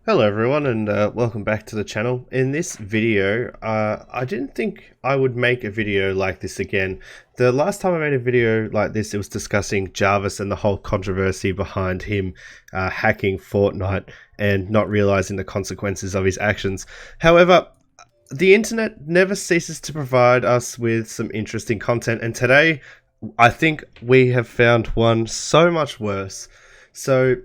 Hello everyone and welcome back to the channel. In this video, I didn't think I would make a video like this again. The last time I made a video like this, it was discussing Jarvis and the whole controversy behind him hacking Fortnite and not realizing the consequences of his actions. However, the internet never ceases to provide us with some interesting content, and today I think we have found one so much worse. So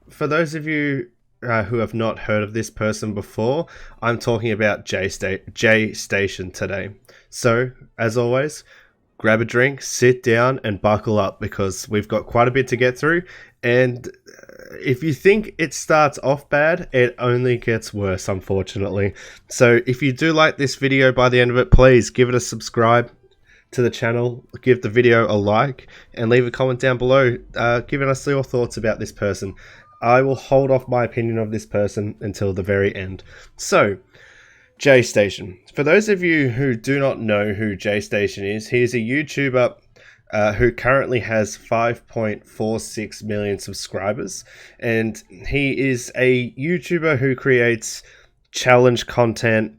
for those of you who have not heard of this person before, I'm talking about ImJaystation today. So, as always, grab a drink, sit down, and buckle up because we've got quite a bit to get through. And if you think it starts off bad, it only gets worse, unfortunately. So, if you do like this video by the end of it, please give it a subscribe to the channel, give the video a like, and leave a comment down below giving us your thoughts about this person. I will hold off my opinion of this person until the very end. So, ImJaystation. For those of you who do not know who ImJaystation is, he is a YouTuber who currently has 5.46 million subscribers, and he is a YouTuber who creates challenge content,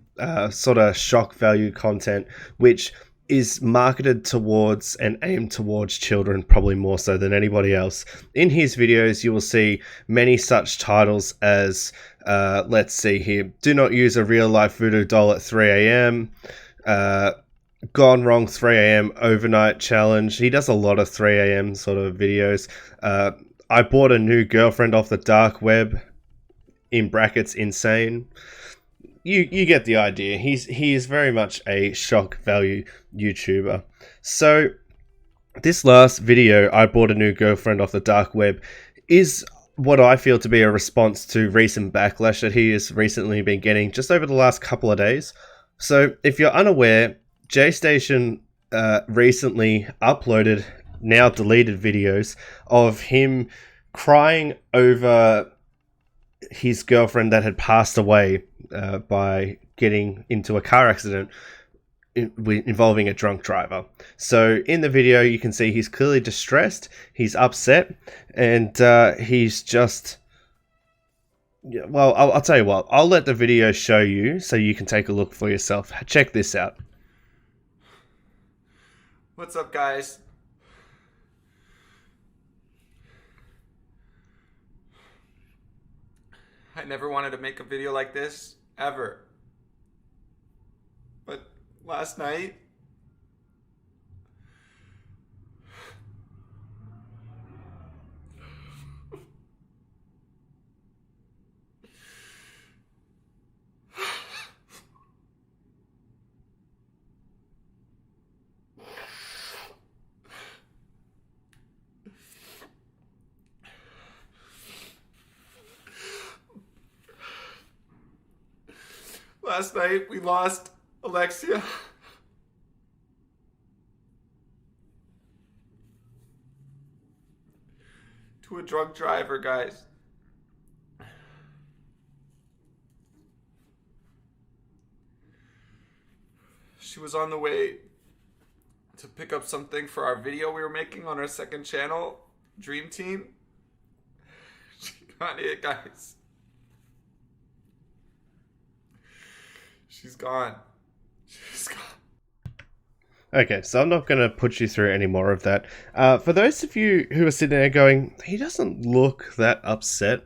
sort of shock value content, which is marketed towards and aimed towards children, probably more so than anybody else. In his videos, you will see many such titles as, let's see here, do not use a real life voodoo doll at 3 a.m., gone wrong 3 a.m. overnight challenge. He does a lot of 3 a.m. sort of videos. I bought a new girlfriend off the dark web, in brackets, insane. You get the idea. He is very much a shock value YouTuber. So this last video, I bought a new girlfriend off the dark web, is what I feel to be a response to recent backlash that he has recently been getting just over the last couple of days. So if you're unaware, ImJaystation recently uploaded now deleted videos of him crying over his girlfriend that had passed away by getting into a car accident involving a drunk driver. So in the video, you can see he's clearly distressed, he's upset, and he's just... Well, I'll tell you what, I'll let the video show you so you can take a look for yourself. Check this out. What's up, guys? I never wanted to make a video like this, ever. But last night, we lost Alexia. To a drunk driver, guys. She was on the way to pick up something for our video we were making on our second channel, Dream Team. She got hit, guys. She's gone. She's gone. Okay, so I'm not going to put you through any more of that. For those of you who are sitting there going, he doesn't look that upset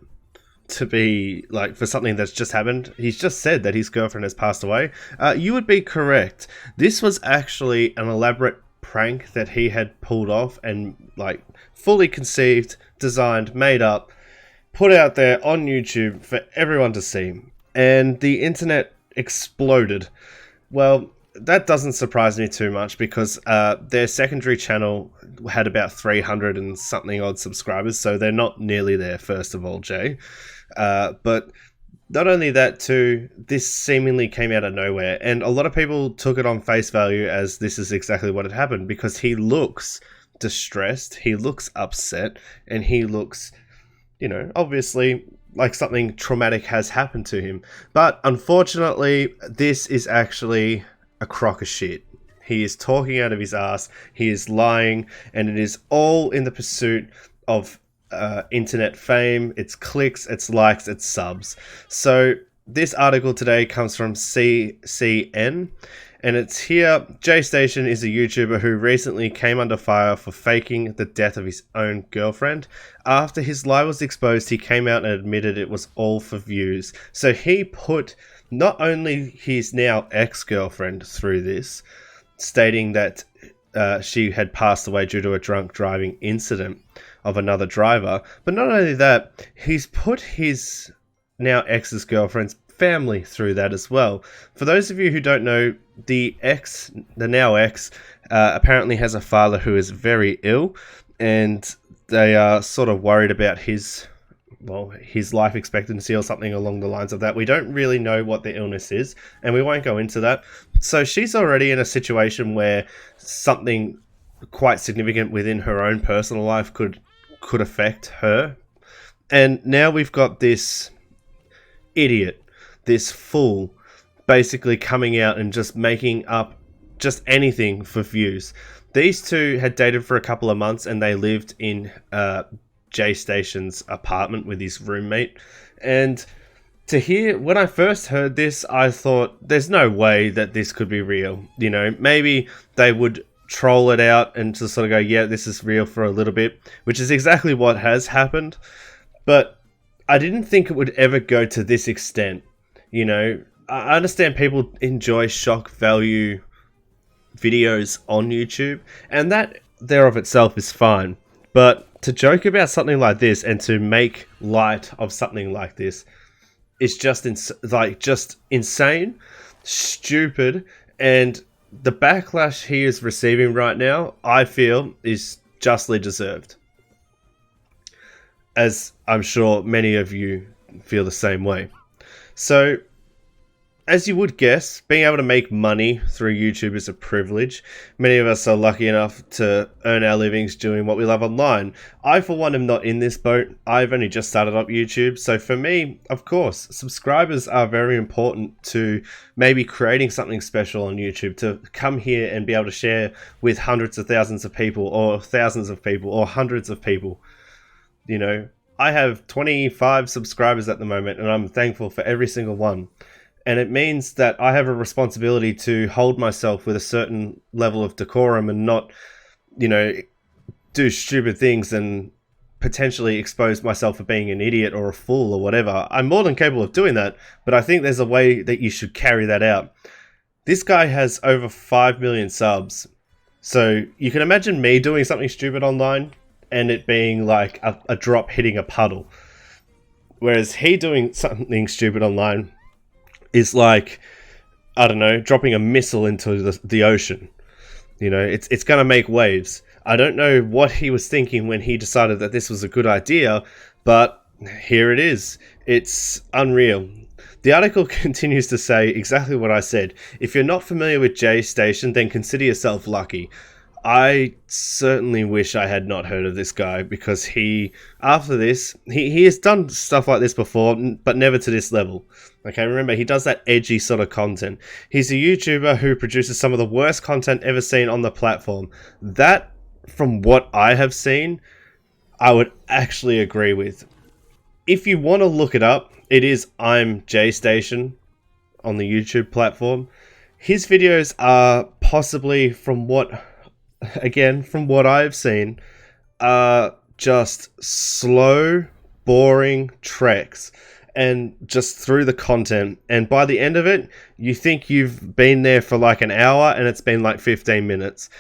to be, like, for something that's just happened. He's just said that his girlfriend has passed away. You would be correct. This was actually an elaborate prank that he had pulled off and, like, fully conceived, designed, made up, put out there on YouTube for everyone to see. And the internet exploded. Well, that doesn't surprise me too much because their secondary channel had about 300 and something odd subscribers, so they're not nearly there, first of all, Jay. But not only that too, this seemingly came out of nowhere, and a lot of people took it on face value as this is exactly what had happened because he looks distressed, he looks upset, and he looks, you know, obviously like something traumatic has happened to him. But unfortunately, this is actually a crock of shit. He is talking out of his ass, he is lying, and it is all in the pursuit of internet fame, its clicks, its likes, its subs. So this article today comes from CCN, and it's here. ImJaystation is a YouTuber who recently came under fire for faking the death of his own girlfriend. After his lie was exposed, he came out and admitted it was all for views. So he put not only his now ex-girlfriend through this, stating that she had passed away due to a drunk driving incident of another driver. But not only that, he's put his now ex's girlfriend's family through that as well. For those of you who don't know, the now ex, apparently has a father who is very ill, and they are sort of worried about his life expectancy or something along the lines of that. We don't really know what the illness is, and we won't go into that. So she's already in a situation where something quite significant within her own personal life could affect her. And now we've got this idiot, this fool, basically coming out and just making up just anything for views. These two had dated for a couple of months, and they lived in ImJaystation's apartment with his roommate. And to hear, when I first heard this, I thought there's no way that this could be real. You know, maybe they would troll it out and just sort of go, yeah, this is real for a little bit, which is exactly what has happened. But I didn't think it would ever go to this extent. You know, I understand people enjoy shock value videos on YouTube, and that thereof itself is fine. But to joke about something like this and to make light of something like this is just just insane, stupid, and the backlash he is receiving right now, I feel, is justly deserved. As I'm sure many of you feel the same way. So, as you would guess, being able to make money through YouTube is a privilege. Many of us are lucky enough to earn our livings doing what we love online. I, for one, am not in this boat. I've only just started up YouTube. So for me, of course, subscribers are very important to maybe creating something special on YouTube, to come here and be able to share with hundreds of thousands of people, or thousands of people, or hundreds of people. You know, I have 25 subscribers at the moment, and I'm thankful for every single one. And it means that I have a responsibility to hold myself with a certain level of decorum and not, you know, do stupid things and potentially expose myself for being an idiot or a fool or whatever. I'm more than capable of doing that, but I think there's a way that you should carry that out. This guy has over 5 million subs. So you can imagine me doing something stupid online and it being like a drop hitting a puddle. Whereas he doing something stupid online is like, I don't know, dropping a missile into the ocean. You know, it's going to make waves. I don't know what he was thinking when he decided that this was a good idea, but here it is. It's unreal. The article continues to say exactly what I said. If you're not familiar with ImJaystation, then consider yourself lucky. I certainly wish I had not heard of this guy, because after this, he has done stuff like this before, but never to this level. Okay, remember, he does that edgy sort of content. He's a YouTuber who produces some of the worst content ever seen on the platform. That, from what I have seen, I would actually agree with. If you want to look it up, it is ImJaystation on the YouTube platform. His videos are possibly, from what I've seen, are just slow, boring treks, and just through the content. And by the end of it, you think you've been there for like an hour and it's been like 15 minutes.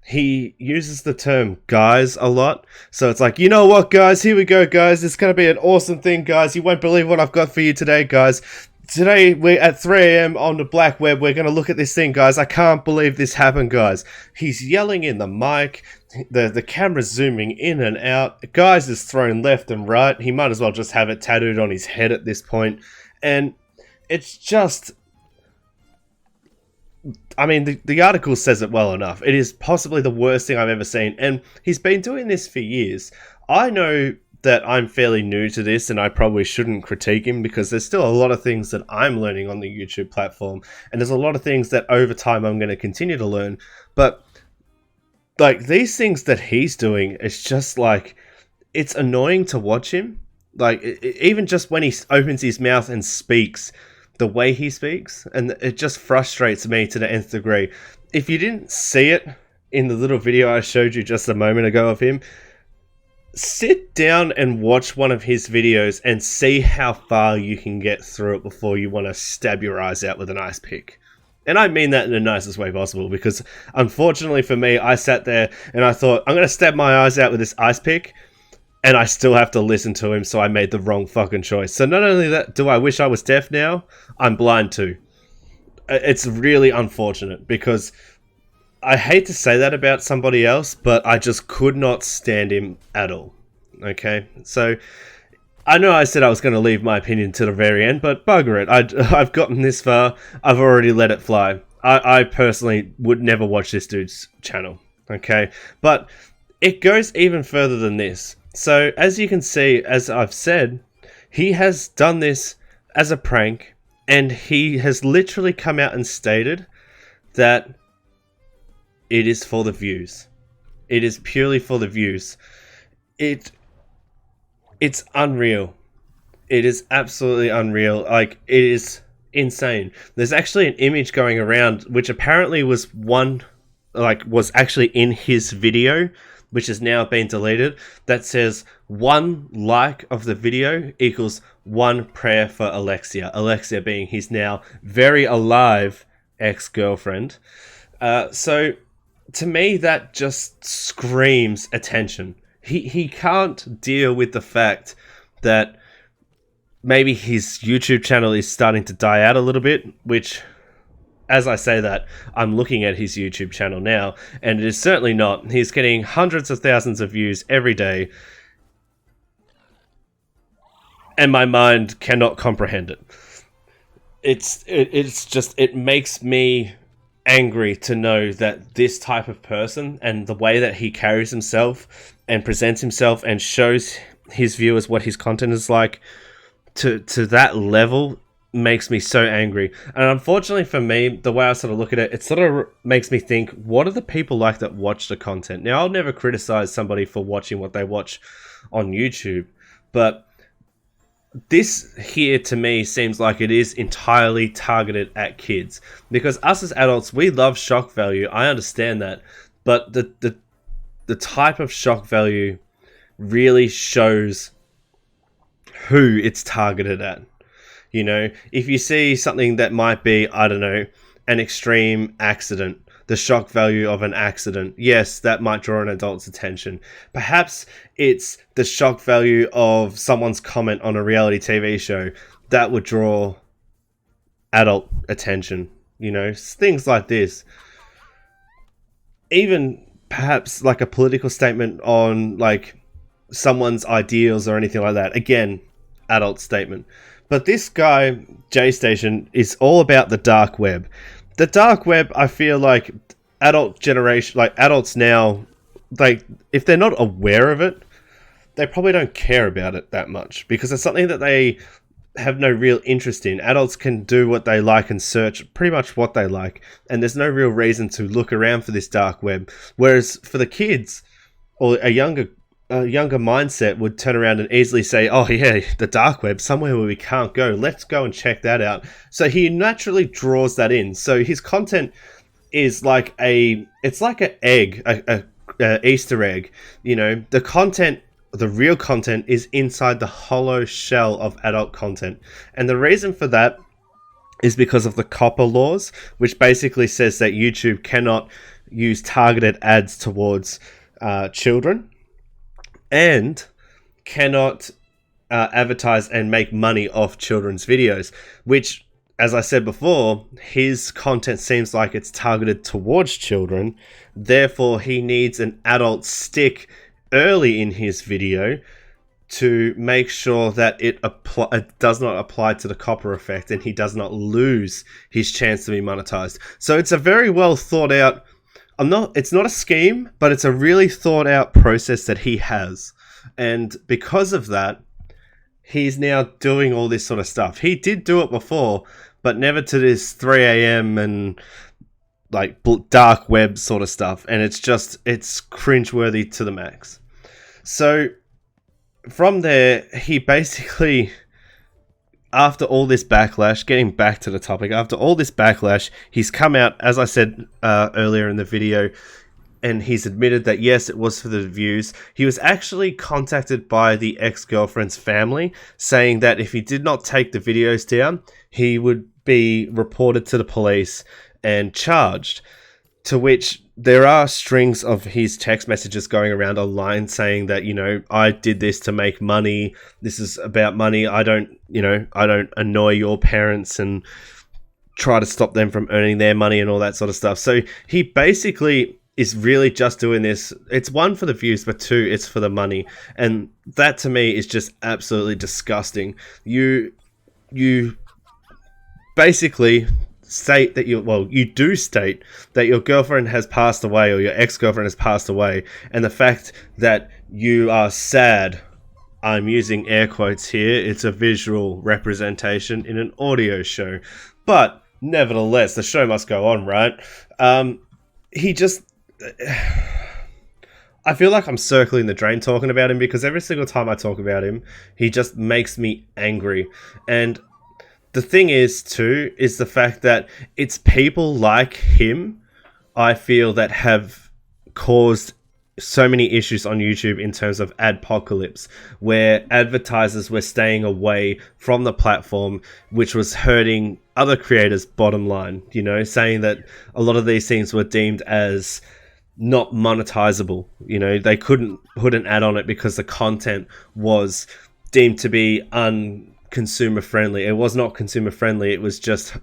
He uses the term guys a lot. So it's like, you know what, guys? Here we go, guys. It's going to be an awesome thing, guys. You won't believe what I've got for you today, guys. Today, we're at 3 a.m. on the black web. We're going to look at this thing, guys. I can't believe this happened, guys. He's yelling in the mic. The camera's zooming in and out. Guys is thrown left and right. He might as well just have it tattooed on his head at this point. And it's just... I mean, the article says it well enough. It is possibly the worst thing I've ever seen. And he's been doing this for years. I know that I'm fairly new to this, and I probably shouldn't critique him, because there's still a lot of things that I'm learning on the YouTube platform, and there's a lot of things that over time I'm going to continue to learn. But like, these things that he's doing, it's just like, it's annoying to watch him. Like, even just when he opens his mouth and speaks, the way he speaks, and it just frustrates me to the nth degree. If you didn't see it in the little video I showed you just a moment ago of him, sit down and watch one of his videos and see how far you can get through it before you want to stab your eyes out with an ice pick. And I mean that in the nicest way possible, because unfortunately for me, I sat there and I thought, I'm going to stab my eyes out with this ice pick, and I still have to listen to him, so I made the wrong fucking choice. So not only that, do I wish I was deaf now, I'm blind too. It's really unfortunate, because I hate to say that about somebody else, but I just could not stand him at all. Okay? So, I know I said I was going to leave my opinion to the very end, but bugger it. I've gotten this far. I've already let it fly. I personally would never watch this dude's channel. Okay? But it goes even further than this. So, as you can see, as I've said, he has done this as a prank, and he has literally come out and stated that it is for the views. It is purely for the views. It's unreal. It is absolutely unreal. Like, it is insane. There's actually an image going around which apparently was actually in his video, which has now been deleted, that says 1 like of the video equals 1 prayer for Alexia. Alexia being his now very alive ex-girlfriend. So to me, that just screams attention. He can't deal with the fact that maybe his YouTube channel is starting to die out a little bit, which, as I say that, I'm looking at his YouTube channel now, and it is certainly not. He's getting hundreds of thousands of views every day, and my mind cannot comprehend it. It makes me angry to know that this type of person, and the way that he carries himself and presents himself and shows his viewers what his content is like, to that level, makes me so angry. And unfortunately for me, the way I sort of look at it, it sort of makes me think, what are the people like that watch the content? Now, I'll never criticize somebody for watching what they watch on YouTube, but this here to me seems like it is entirely targeted at kids, because us as adults, we love shock value. I understand that, but the type of shock value really shows who it's targeted at. You know, if you see something that might be, I don't know, an extreme accident, the shock value of an accident, yes, that might draw an adult's attention. Perhaps it's the shock value of someone's comment on a reality TV show that would draw adult attention. You know, things like this. Even perhaps like a political statement on like someone's ideals or anything like that. Again, adult statement. But this guy, ImJaystation, is all about the dark web. The dark web, I feel like adults now, like, if they're not aware of it, they probably don't care about it that much, because it's something that they have no real interest in. Adults can do what they like and search pretty much what they like, and there's no real reason to look around for this dark web. Whereas for the kids, or a younger mindset would turn around and easily say, oh yeah, the dark web, somewhere where we can't go, let's go and check that out. So he naturally draws that in. So his content is like it's like an egg, a Easter egg. You know, the real content is inside the hollow shell of adult content. And the reason for that is because of the copper laws, which basically says that YouTube cannot use targeted ads towards children, and cannot advertise and make money off children's videos, which, as I said before, his content seems like it's targeted towards children. Therefore, he needs an adult stick early in his video to make sure that it does not apply to the copper effect, and he does not lose his chance to be monetized. So it's a very well thought out, it's not a scheme, but it's a really thought out process that he has. And because of that, he's now doing all this sort of stuff. He did do it before, but never to this 3 a.m. and like dark web sort of stuff. And it's cringeworthy to the max. So from there, he basically, after all this backlash, getting back to the topic, after all this backlash, he's come out, as I said earlier in the video, and he's admitted that yes, it was for the views. He was actually contacted by the ex-girlfriend's family, saying that if he did not take the videos down, he would be reported to the police and charged. To which there are strings of his text messages going around online saying that, you know, I did this to make money. This is about money. I don't annoy your parents and try to stop them from earning their money and all that sort of stuff. So he basically is really just doing this. It's one, for the views, but two, it's for the money. And that to me is just absolutely disgusting. You basically state that you do state that your girlfriend has passed away, or your ex-girlfriend has passed away, and the fact that you are sad, I'm using air quotes here, it's a visual representation in an audio show, but nevertheless the show must go on, right? He just, I feel like I'm circling the drain talking about him, because every single time I talk about him, he just makes me angry. And the thing is, too, is the fact that it's people like him, I feel, that have caused so many issues on YouTube in terms of adpocalypse, where advertisers were staying away from the platform, which was hurting other creators' bottom line, you know, saying that a lot of these things were deemed as not monetizable. You know, they couldn't put an ad on it because the content was deemed to be consumer friendly. It was not consumer friendly, it was just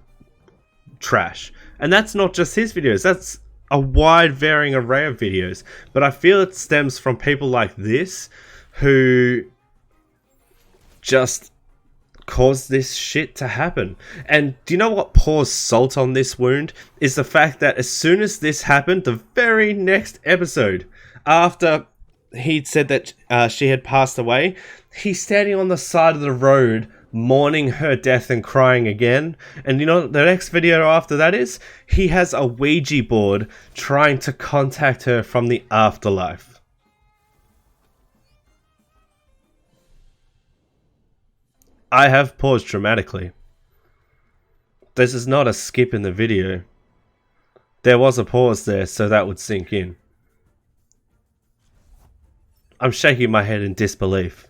trash. And that's not just his videos, that's a wide varying array of videos. But I feel it stems from people like this who just caused this shit to happen. And do you know what pours salt on this wound? Is the fact that as soon as this happened, the very next episode after he'd said that she had passed away, he's standing on the side of the road mourning her death and crying again. And you know what the next video after that is? He has a Ouija board trying to contact her from the afterlife. I have paused dramatically. This is not a skip in the video. There was a pause there, so that would sink in. I'm shaking my head in disbelief.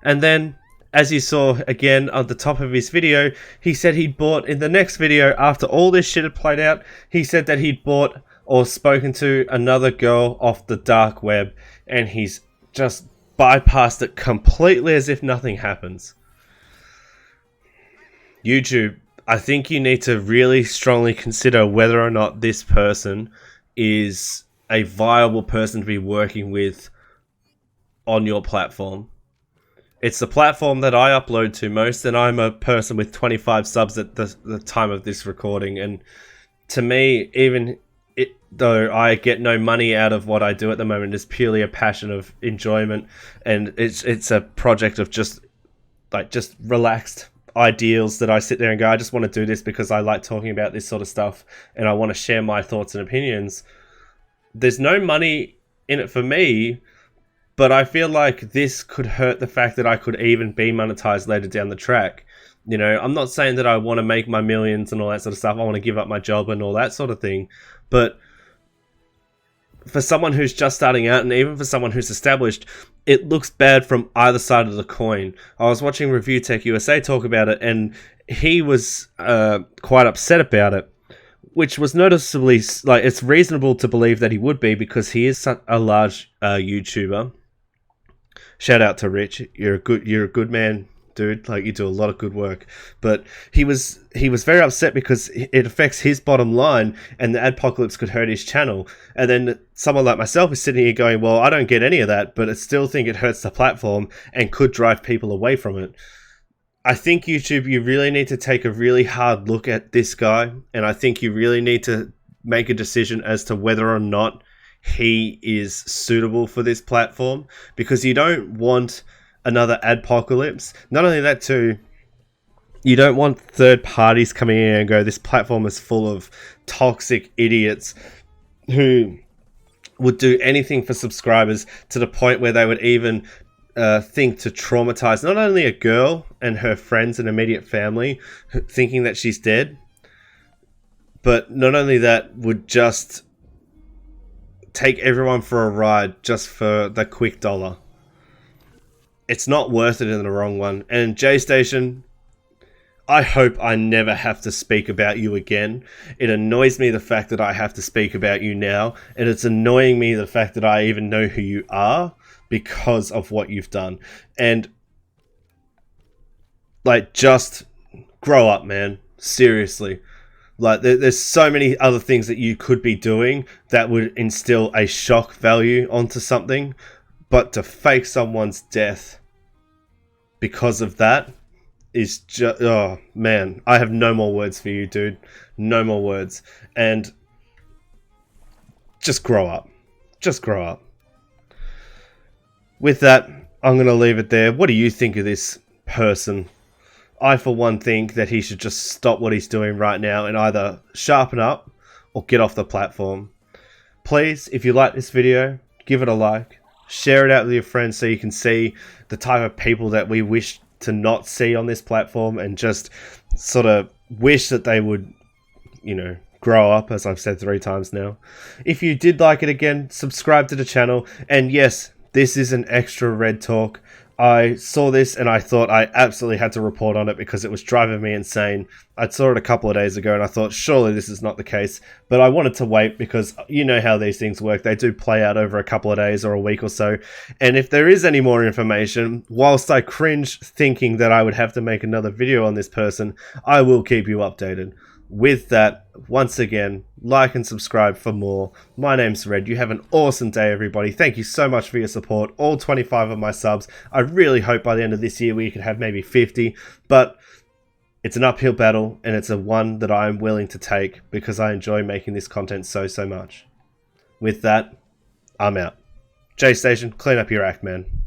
And then, as you saw again at the top of his video, he said he'd bought, in the next video, after all this shit had played out, he said that he'd bought or spoken to another girl off the dark web, and he's just bypassed it completely as if nothing happens. YouTube, I think you need to really strongly consider whether or not this person is a viable person to be working with on your platform. It's the platform that I upload to most, and I'm a person with 25 subs at the time of this recording. And to me, though I get no money out of what I do at the moment, it's purely a passion of enjoyment, and it's a project of just relaxed ideals that I sit there and go, I just want to do this because I like talking about this sort of stuff, and I want to share my thoughts and opinions. There's no money in it for me, but I feel like this could hurt the fact that I could even be monetized later down the track. You know, I'm not saying that I want to make my millions and all that sort of stuff. I want to give up my job and all that sort of thing. But for someone who's just starting out, and even for someone who's established, it looks bad from either side of the coin. I was watching Review Tech USA talk about it, and he was quite upset about it, which was noticeably, like, it's reasonable to believe that he would be, because he is such a large YouTuber. Shout out to Rich. You're a good man, dude. Like, you do a lot of good work. But he was very upset because it affects his bottom line, and the adpocalypse could hurt his channel. And then someone like myself is sitting here going, well, I don't get any of that, but I still think it hurts the platform and could drive people away from it. I think YouTube, you really need to take a really hard look at this guy, and I think you really need to make a decision as to whether or not he is suitable for this platform, because you don't want another adpocalypse. Not only that, too, you don't want third parties coming in and go, this platform is full of toxic idiots who would do anything for subscribers, to the point where they would even thing to traumatize not only a girl and her friends and immediate family thinking that she's dead, but not only that, would just take everyone for a ride just for the quick dollar. It's not worth it in the wrong one. And ImJaystation, I hope I never have to speak about you again. It annoys me the fact that I have to speak about you now, and it's annoying me the fact that I even know who you are because of what you've done. And like, just grow up, man. Seriously. Like, there's so many other things that you could be doing that would instill a shock value onto something, but to fake someone's death because of that is just, oh man, I have no more words for you, dude. No more words. And just grow up. Just grow up. With that, I'm going to leave it there. What do you think of this person? I, for one, think that he should just stop what he's doing right now and either sharpen up or get off the platform. Please, if you like this video, give it a like. Share it out with your friends so you can see the type of people that we wish to not see on this platform, and just sort of wish that they would, you know, grow up, as I've said 3 times now. If you did like it, again, subscribe to the channel. And yes, this is an extra red talk. I saw this and I thought I absolutely had to report on it because it was driving me insane. I saw it a couple of days ago and I thought, surely this is not the case. But I wanted to wait because you know how these things work. They do play out over a couple of days or a week or so. And if there is any more information, whilst I cringe thinking that I would have to make another video on this person, I will keep you updated. With that, once again, like and subscribe for more. My name's Red. You have an awesome day, everybody. Thank you so much for your support. All 25 of my subs. I really hope by the end of this year we can have maybe 50. But it's an uphill battle, and it's a one that I'm willing to take because I enjoy making this content so much. With that, I'm out. ImJaystation, clean up your act, man.